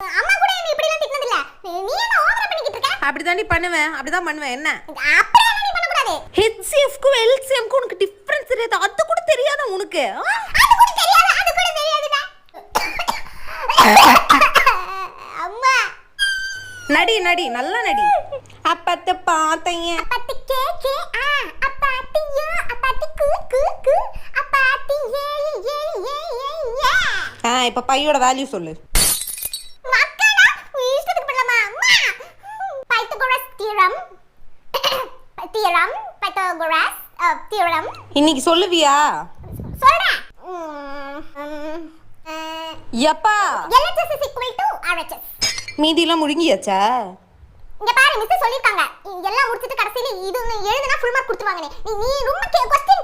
அம்மா கூட என்ன இப்படி எல்லாம் திட்டினது இல்ல. நீ என்ன ஓவரா பண்ணிக்கிட்டு இருக்க? அப்படிதான் பண்ணுவேன் என்ன? அப்படி எல்லாம் நீ பண்ண கூடாது. HCF க்கு LCM க்கு உனக்கு டிஃபரன்ஸ் தெரியாது. அது கூட தெரியாதா உனக்கு? அது கூட தெரியாதுடா. அம்மா நடி நல்லா நடி. அப்பத்த பாத்தைய அப்பத்தி கே அப்பத்தியா அப்பத்தி கூ அப்பத்தி ஏ இப்ப பையோட வேல்யூ சொல்லு. மக்களா இஷ்டத்துக்கு பண்ணலாமா? அம்மா பைத்தகோரஸ் தியரம் இன்னைக்கு சொல்லுவியா? சொல்றேன். எப்பா LHS is equal to RHS. மீதிலாம் முழுங்கியாச்சா? இங்க பாரு மிஸ் சொல்லிருக்காங்க. எல்லாம் முடிச்சிட்டு கடைசில இது எழுதுனா ஃபுல் மார்க் கொடுத்துவாங்க. நீ ரொம்ப क्वेश्चन